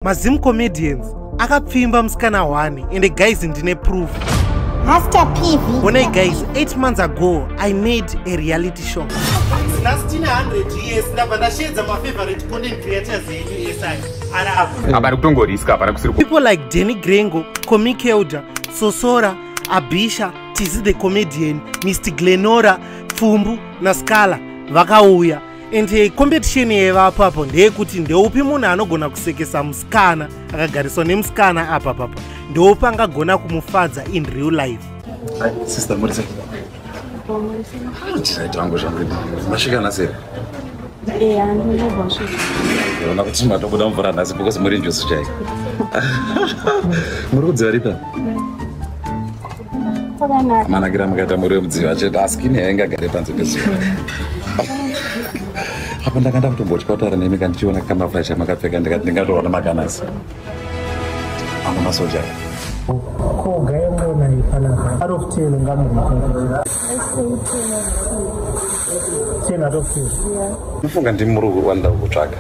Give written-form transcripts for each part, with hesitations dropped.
maComedians aPfimba Muskana One and the guys ndine proof. Hasta PV. When I guys 8 months ago I made a reality show. Last 100 years Ndashedza my favorite content creators in ESI. People like Denny Grengo, Comic Elder, Sosora, Abisha, Tizi the Comedian, Mr. Glenora, Fumbu, Naskala, Vakauya. And the competition yevapo apo ndeyekuti ndeupi munhu anogona kusekesa musikana akagariswa nemusikana apa papa ndeupi angagona kumufadza in real life. Sister Morisa. Tango zvangu masvika naseri. Ndona kuti matobuda mvura nhasi because muri njoso chai. Muri kudziva ripa? Manakira mukaita muri wemudziva chete asi kini yaingagare panze pezuva. Apa ndakanda kutombotya kutaura nemi kandichiona kamaflasha makapfeka ndikati ndingatoona makanasi. Amba masoja. Koga yangona ipanaka. Out of 10 ngamuka. 10 out of 10. Mufunga ndimuri kuwanda kutsvaga.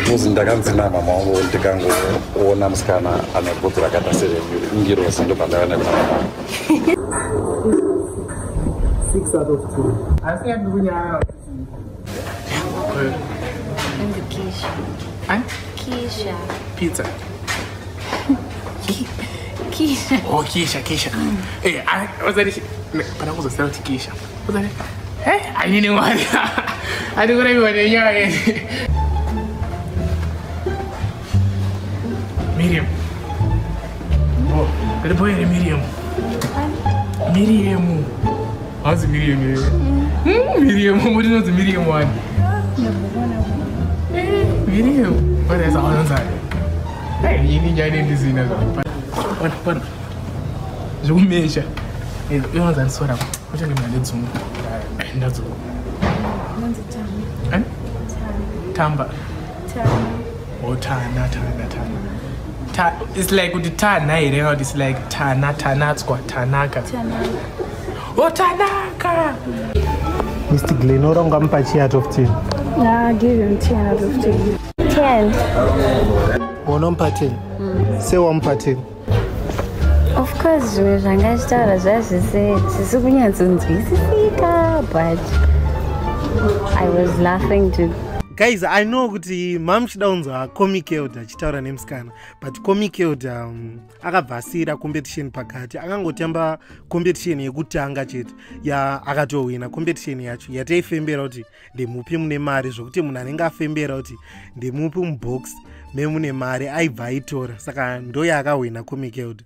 Because ndakanzina mama wangu ndikangoona musikana ane bvudzi rakata serengirosi ndopandavana mama. 6 out of 10. I think I'm going to and the quiche. Huh? Quiche. Pizza. Quiche. Oh, quiche. Hey, I was that but I was a Celtic quiche. Was that? Hey, I didn't want it. I didn't want it. Yeah. Medium. Oh, the boy is medium. Medium. How's the medium? Medium. What is the medium one? Medium. What is all inside? Hey, you need to this in What? You measure. You want to sort of. What are you going to do? That's all. Tamba. Oh, Tana. It's like with the Tana, it's like Tana squat, Tanaka. Oh, Tanaka! Mr. Glenora ngampachi out of 10. Nah, I give him 10 out of 10. 10. Unompa 10. Say wampa 10. Of course, zvangashtaura zvazvisikunyatsokunzwisisika, but I was laughing to. Guys, I know kuti mamchidaunzwa Comic Elder chitaura nemusikana, but Comic Elder akabvasira competition pakati. Akangotamba competition yekutanga chete ya akatowina competition yacho yataifembera kuti ndemupi mune mari zvokuti munhu anenge afembera kuti ndemupi mubox memune mari aibva aitora, saka ndo yaakawina Comic Elder.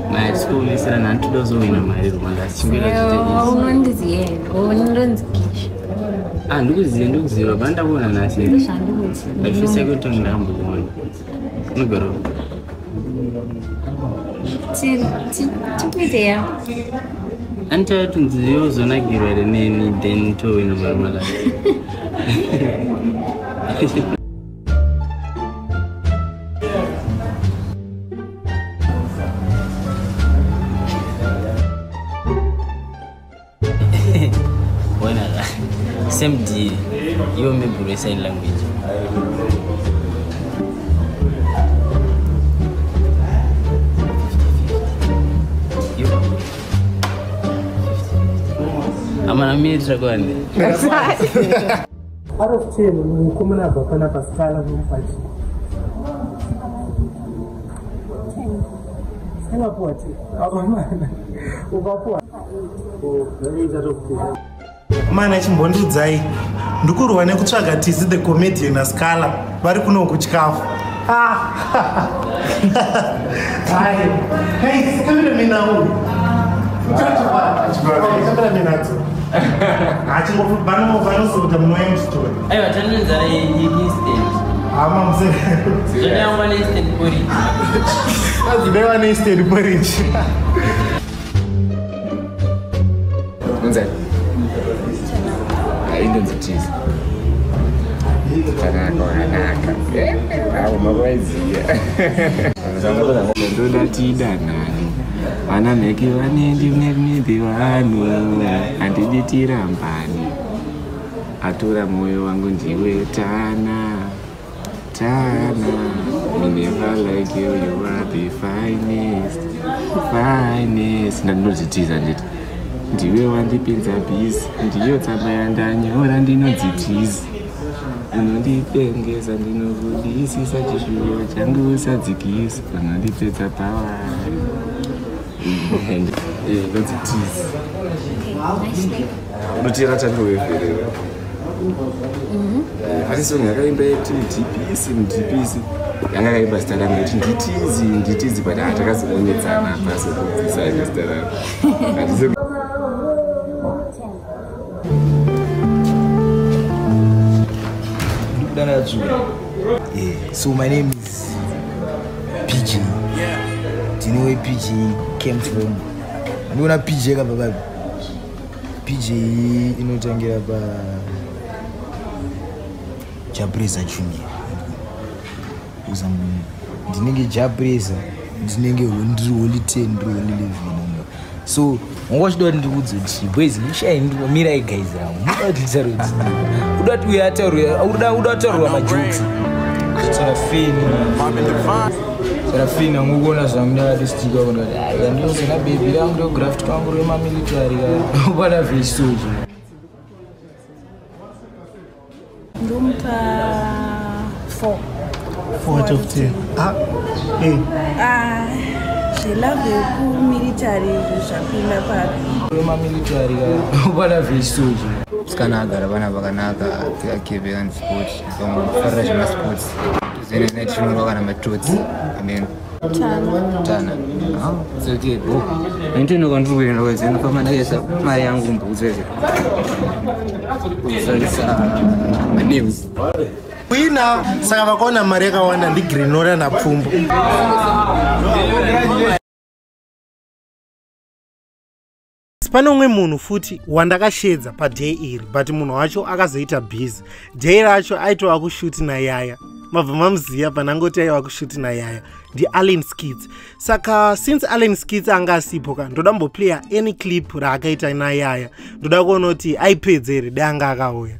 My school is an antidote in my room. And who's the band of one and I said, if you say good to number one, no girl. And tell to the use on I give it a name, then two in my mother. Same day, you remember sign language. I'm an amazing one. Out of 10, we come on up on a scala of 5. Hang up what? Mana chimbondidzai ndikurwa nekutsvaga Tizi the Comedian naSkala vari kuno kuchikafu. Hey, kamera mina uyu. Kamera mina tu. Vanozokuta munoya muchitori. Aiwa, tanonzara yeeastern. Hama muzere. Zvinoyamba neeastern porridge. Azvidaiwa neeastern porridge. Unzai. Indonzi cheese. Kanaka. Hawo mawaiziya. Ndoda tida nani. Vana meki vanendi mnedi vanhu handidi rambani. Atora moyo wangu ndiwe Tana. Me never like you, you are the finest. Ndinozitiza nditi. Ndiwe wandipinza bhizi, ndiyo tsamba yandanyora ndinodzitiza. Unondipengeza ndinokudisisa chishuwo changu usadzikisa. Unondipedza pawari. Nodzitiza. Unotira chandoweverera. Asi song yakaimba yeti DPC yanga kaimba zita rangu yeti nditizi but hatakazoonetsana pasi kudzisaina zita rangu. So my name is PG. Do you know where PG came from? I know what PG is about. PG, you know, talking about Jabreza Junior. Ndinenge Jabreza, ndinenge only 10, only 11. So, what do I do with the boys? Shine to Mira guys. Udat we are udat my jokes. Serafina ngugona zamna distiga ona. Ya ndio sana baby yangu graft kwangu rema military. Bana visoji. Ndumpa 4 out of 10. She love you military shapina papi. Rema military. Bana visoji. Muskana agara vana vakanaka akeve on sports. Faraj ma sports. Zene netchino kana matotsi. Amen. Tana. So okay. Nintendo kandruwe noweze nofama ndayesa mari yangu mbuzeze. Manews. Wina saka vakaona mari yakawanda ndigrinora napfumbo. Pano umwe munhu futi wandakashedza padhei iri but munhu wacho akazoita busy. Dhei racho aitova kushuti nayaya. Mabva mamuziya panangoti aiva kushuti nayaya ndiAllen Skits. Saka since Allen Skits anga asipo ka ndoda mboplaya any clip raakaita nayaya. Ndoda kuona kuti aipedza here dai anga akauya.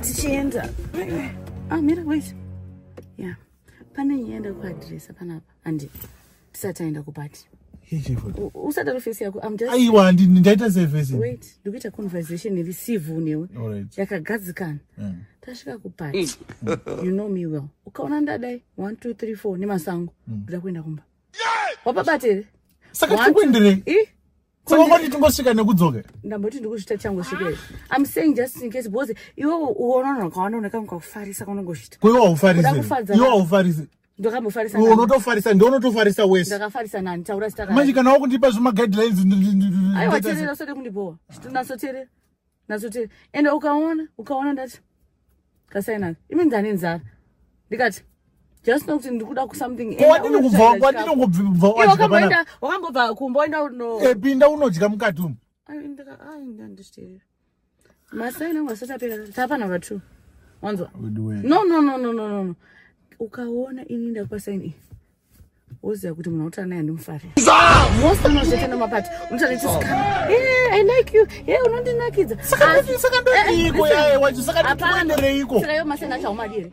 Tichienda. Mira wait. Yeah. Pane yenda kuadresa panapa andi tisati aenda kupati. Usada rufesi yako I'm just Aiwa ndaita service. Wait, ndikuita conversation receive newe. Yakagadzikana. Tasvika kupati. You know me well. Ukaona ndadai 1 2 3 4 nemasango. Ndoda kuenda kumba. Wapabate. Saka tikuendere. Saka kwati tingosvika nekudzoka. Ndamboti ndikuchita changu svike. I'm saying just in case because iwo uonaona kaona unakanga kufarisa kana ngoshita. Kwewa ufarisa. Iwo ufarisa. Ndokambofarisa. Unotofarisa ndonotofarisa wese. Ndakafarisa nani taura sitaka. Manje kana wakundipa zvima guidelines. Aiwa tirira sode kundiboa. Nasotere. Nasotere. Ende ukaona ndati. Kasaina. Imi ndani nzara. Ndikati just know kuti ndikuda ku something. Kwati ndikubva wachikabana. Wakambobva kumboenda no. Pinda unodya mukati umu. Ndandishtere. Masaina ngasatapera. Tapa number 2. Wanzwa. No. Ukaona ini ndakupasaini. Woziya kuti munhu utana naye ndimufari. Most unozvete namapati. Unotana tisikana. I like you. Unondinakidza. Saka ndoiko yaye wacho saka tikuendereiko. Saka yo masena chaumadire.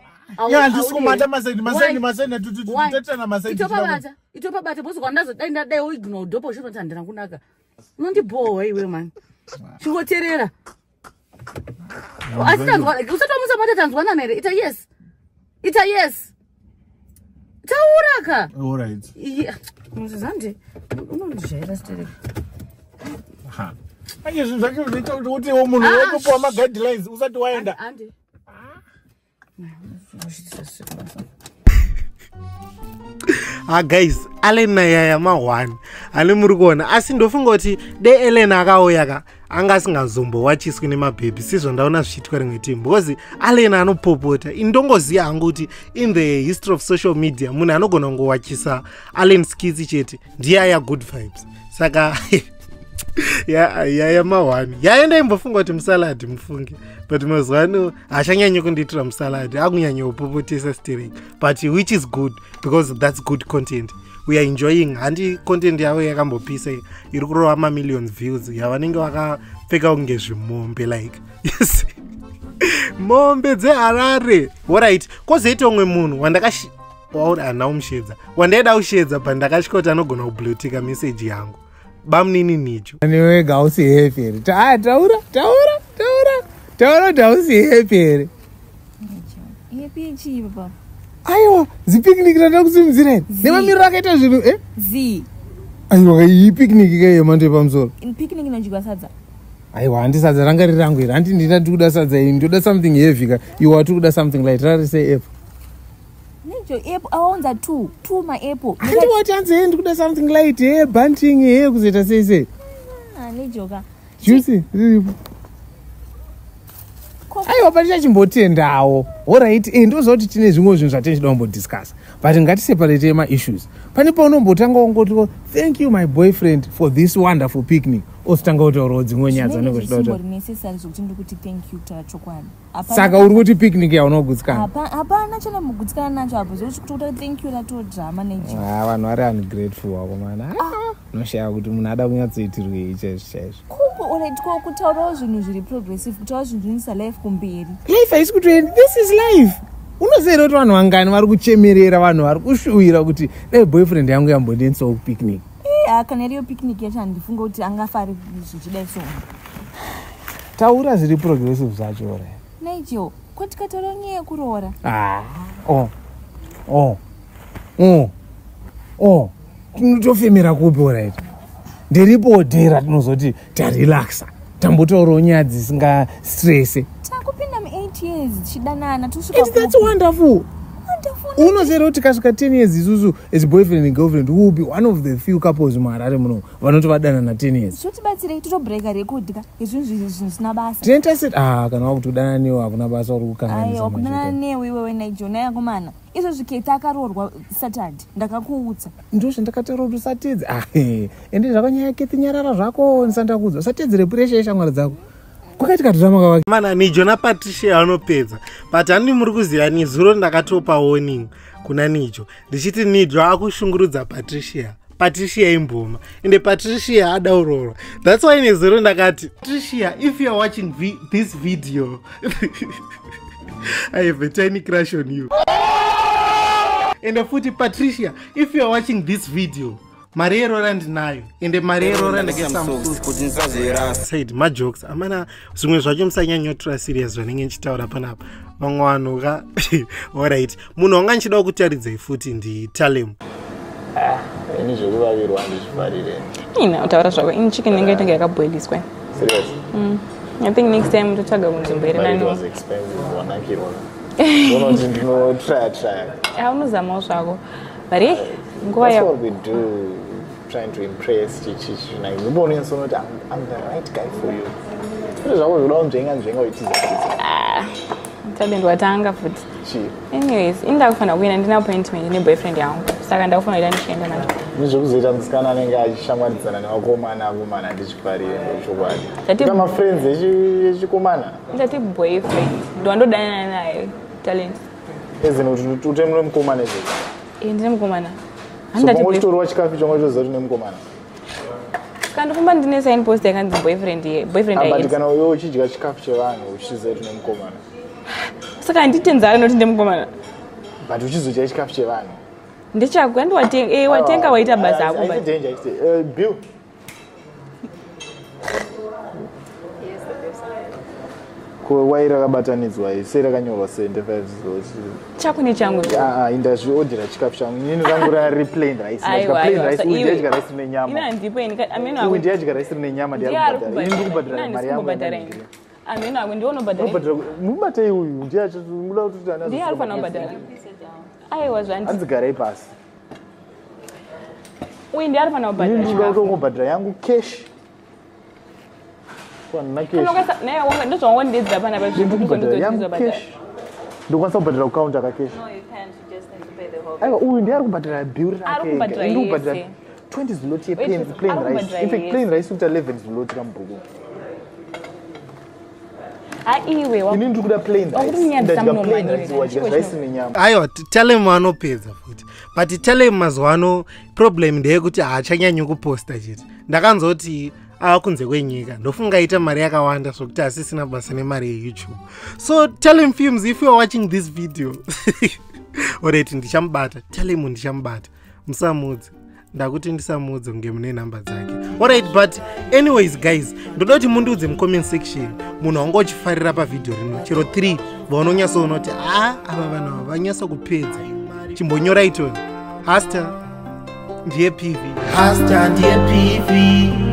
Ya ndisikumata masena tutatana masena. Itopabata bosi kwandazodai ndadai oignore dopo zvinotandira kunaka. Unondibowa iwe man. Chikoterera. Asitanzwa usatomusa mata tanzwana nere. Ita yes. Tauraka. All right. Yeah. Muzandi. Unondijaira stereka. Manje zvinhu zvacho zvinoita kuti munhu wotopuwa maguidelines usati waenda. Andi. Guys, Allen nayaya ma1 ali muri kuona asi ndofunga kuti de Ellen akauya ka anga asingazombowatiswi nemabhebhi sizvo ndaona zvichitwa rimwe timu because Allen anopopota indongoziya hangu kuti in the history of social media munhu anogona kungowachisa Allen Skits chete ndiyaya good vibes saka yaya ma1 yaenda imbofunga kuti musaladi mufunge but mazwano achanyanyo kundiitira musaladi akunyanya upopotesa stereki but which is good because that's good content we are enjoying handi content yavo yakambopisa iri kurova mamillions views yavanenge vakapfeka kunge zvimombe like yes mombe dzeharare alright kozoita umwe munhu wandakanaumushedza wandaida kushedza pandakasvika kuti anogona kublutika meseji yangu bamunini nicho anewega usihepi here taura kuti hausihepi here aiwa zipicnic randa kusimudzira here nemamiriro akaita zvinhu aiwa iyi picnic kayemando yepamusoro picnic inodyiwa sadza aiwa handi sadza ranga riri rangu here handi ndina tikuda sadza iyi ndoda something heavy ka iwe watikuda something light rarise apple nicho apple awaunza two maapple handi wati hanzi he ndikuda something light he bunting he kuzoita seise nijoka juicy riripo aiwa patichachimbotendawo alright ndozoti tine zvimwe zvinhu zvatinochida kumbodiscussa but ngatiseparate maissues pane paunombotanga wangoti thank you my boyfriend for this wonderful picnic ositanga kutaurawo dzimwe nyaya dzanekosaka uri kuti picnic yaunogutsikana hapana chana mugutsikana nacho apo zokuti thank you latodrama necho vanhu vari ungrateful wako mana noshaya kuti munhu ada kunyatsoitirwe ichaizvo chaizvo ko kutaurawo zvinhu zviri progressive kutaura zvinhu zvinisa life kumberi life haisi kutoenda this is life unoziva kuti vanhu vangani vari kuchemerera vanhu vari kushuwira kuti dai boyfriend yangu yambondiendisawo kupicnic kana iriyo picnic yacho handifunga kuti angafari zvichidai so taura zviri progressive zvacho ora Nigel ko tikataura nyaya yekuroora tinotofemera kupi oraiti ndiripo dhera tinozoti tarelaxa tambotaurawo nyaya dzisingastrese takupinda mu8 years tichidanana that's wonderful unozera kuti kasvika 10 years isusu as boyfriend and girlfriend will be one of the few couples muharare muno vanoti vadanana 10 years zvotibatsirei totobreka record ka izvinhu zvisina basa tinoita seti kana wakuti kudanana newe hakuna basa uri kukanganisa kudanana newe iwewe Nigel nayakomana izvo zviketa akaroorwa Saturday ndakakuudza ndo zvandakataura kuti usatedze ende zvakanyaya keti nyarara zvako ndisandakuudza usatedzere pressure yeshamwari dzako kwakaitika drama mana Nigel naPatricia anopedza but handi muri kuziva nizuro ndakatopa warning kuna Nigel ndichiti Nigel akushungurudza Patricia imboma ende Patricia adaurora that's why nezuro ndakati Patricia if you are watching this video I have a tiny crush on you ende futi Patricia if you are watching this video mari yerora ndinayo ende mari yerora ndakasaid majokes amana zvimwe zvacho musanyanyotora serious zvanenge nchitaura panapa vamwe vanhu ka alright munhu wanga nchida kutaridzai futi ndi Talem ini zvekuvavirwa ndichifarire ina utaura zvako ini chicken inge tenge yakaboiliswa serious I think next time totsvaga munzvimbo iri nani was expensive wanakirwa unoti ndinotry unozamawo zvako but nguva that's what we do trying to impress chichichi like ubone so not I'm the right guy for you zviro zvako zvoda kunzvenga uitiza tade ndiwatanga futi anyways indakufanira kuenda ndina appointment neboyfriend yangu saka ndakufanira kuita ndichienda nacho nizvokuzoita musikana anenge achishamwaridzana nevakomana ndichifarire ndochokwadi kama friends echikomana ndati boyfriend ndowandodanana naye talent ezinokuti utemune mukomana izvo ndine mukomana uchitorwa chikafu chonga choziva kuti nemukomana kandifumba ndine sign post yakanzi boyfriend kana uyo uchidya chikafu chevanhu uchiziva kuti nemukomana saka handitenzara noti ndemukomana but uchizodya chikafu chevanhu ndechako watenga waita basa ako Bill waira kabatanidzwa sei rakanyorwa 75 zlotys chako nechangu indazviodhera chikafu changu nini rangu rari plain rice ndiyadya rice nenyama ndiyadya rice nenyama ndikubhadhara mari yangu ameno ako ndiwonobhadhara mubatei uyu ndiyamuda kuti ndiye ari kufanira kubhadhara aiwa hanzigarai pasi uyu ndiye ari kufanira kubhadhara ndinoda kutongobhadhara yangu cash ndozvawangondedzera panapa ndokwanisa kubhadhara kukaunta kakesh aiwa uyu ndiye ari kubhadhara bill rake ndikubhadhara 20 zloti yeplain rice plain rice kuita 11 zloti kamubhuku aiwe ini ndikuda plain rice nenyama aiwa Talem anopedza futi but Talem mazuano problem ndeyekuti haachanyanyi kuposta chete ndakanzoti kunze kwenyika ndofunga ita mari yakawanda zvokuti asisina basa nemari yeYouTube. So Talem Films, if you are watching this video alright, ndichamubata Talem, ndichamubata musamudze ndakuti ndisamudze kunge mune namba dzake. Alright, but anyways guys, ndoda kuti mundiudze mucomment section munhu wanga uchifarira pavideo rino chero 3 vaunonyatsoona kuti ava vanhu ava vanyatsa kupedza. Chimbonyora itoni Hasta ndiye PV. Hasta ndiye PV.